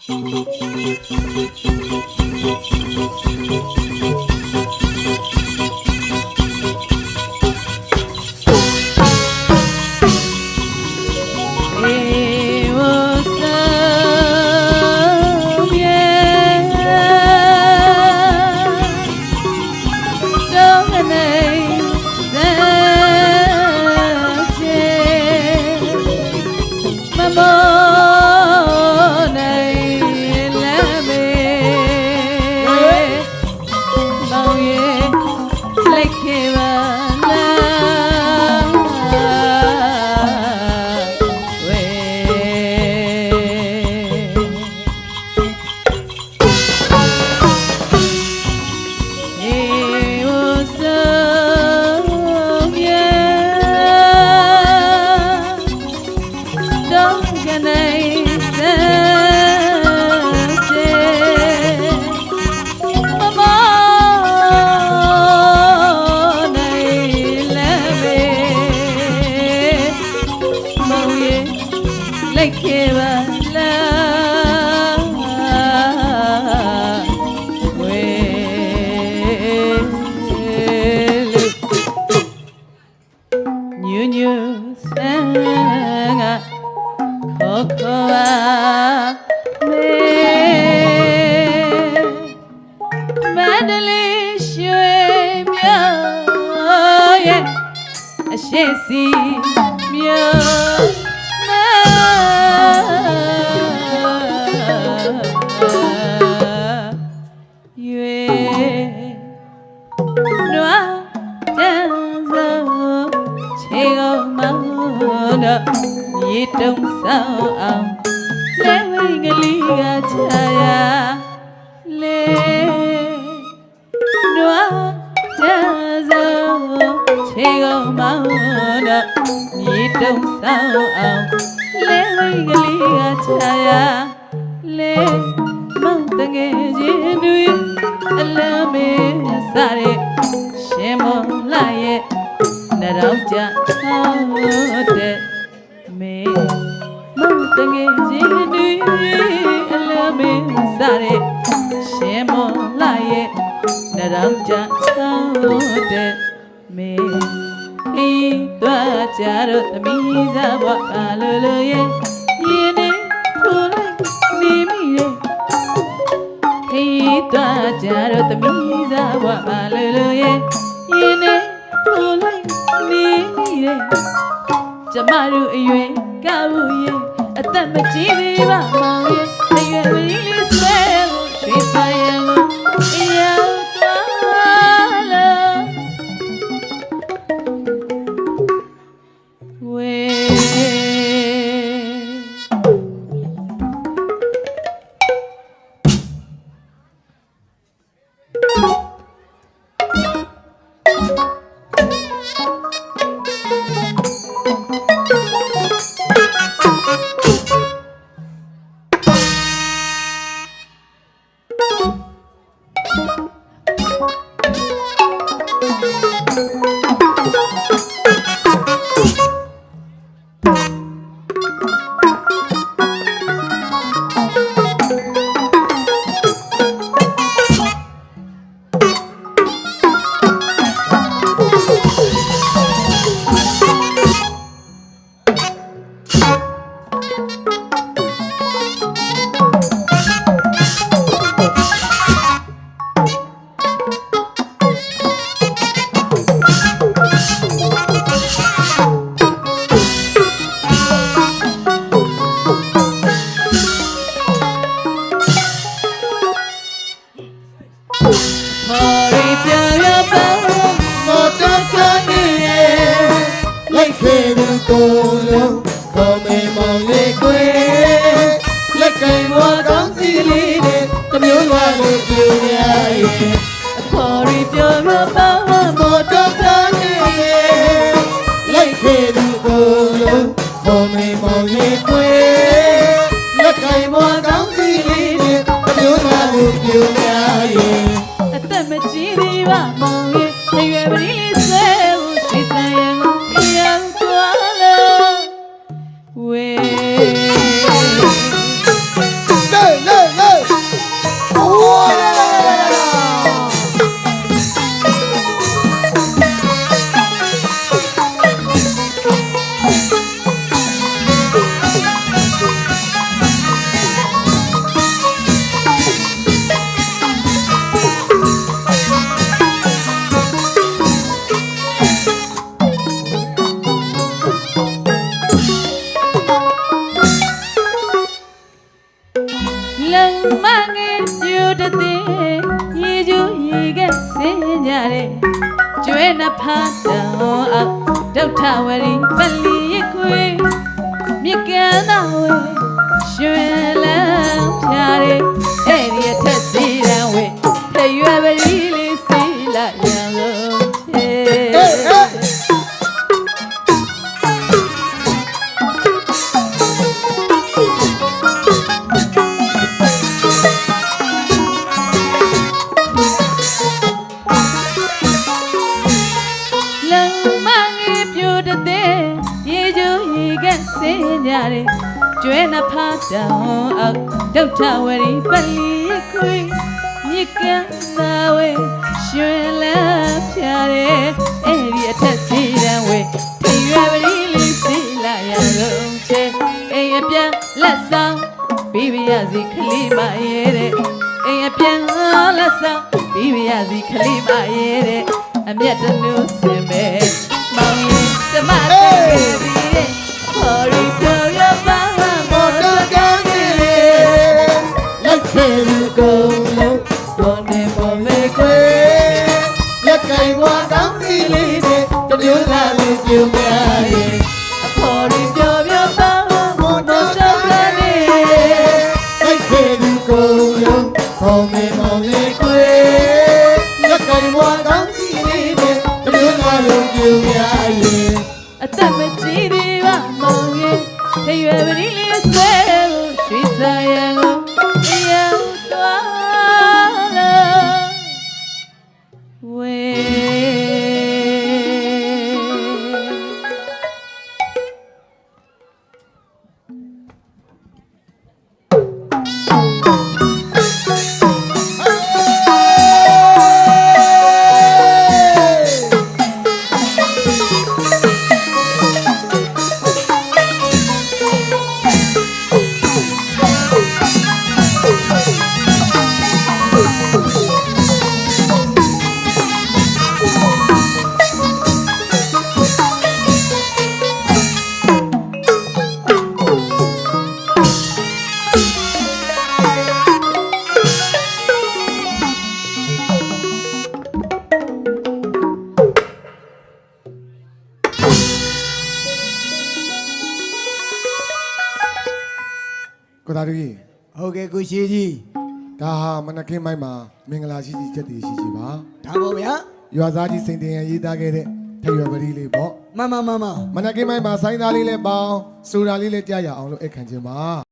Hey! င်းကြတယ်ကျွဲနှဖားတောင်အောင်ဒုဋ္ဌဝရီပလီခွေမြကန်းသာဝဲရွှင်လန်းဖြာတယ်အဲ့ဒီအထက်စီတန်းဝဲဖရွယ်ပရီလေးစီလာရံလို့ချေစင်းကြတယ်ကျွဲနှဖားတောင်အောင်ဒုဋ္ဌဝရီပလီခွေမြကန်းသာဝဲရွှင်လန်းဖြာတယ်အဲ့ဒီအထက်စီတန်းဝဲဒီရွယ်ပရီလေးစီလာရလုံးချဲအိမ်အပြန်လက်ဆောင်ပြီးပြရစီခလေးမရဲတဲ့အိမ်အပြန်လက်ဆောင်ပြီးပြရစီခလေးမရဲတဲ့အမျက်တနုစင်ပဲမောင်ရင်ကျမတဲ့ဒီHori Koya Bala Moto Gangile Lakheru Golo Bone Bome Kwe Lakai Wa Gangile De Tamyola Lu Jumyaye Hori Koya Bala Moto Gangile Lakheru Golo Bome Bome Kwe Lakai Wa Gangile De Tamyola Lu Jumyaye အသက်မကြီးသေးပါမောင်ရဲ့ထရွယ်ပရီလေးဆွဲလို့ရွှေစာရံကိုတရားတော်လို့ဝေကိုသားတို့ဟုတ်ကဲ့ကိုရှိကြီးဒါဟာမနခင်မိုက်မှာမင်္ဂလာရှိရှိချက်တည်ရှိရှိပါဒါပေါ့ဗျာရွာသားကြီးစိန်တင်ရရေးသားခဲ့တဲ့ထရွယ်ပရီလေးပေါ့မမမနခင်မိုက်မှာဆိုင်းသားလေးလည်းပေါင်းစူတာလေးလည်းကြားရအောင်လို့အခန့်ခြင်းပါ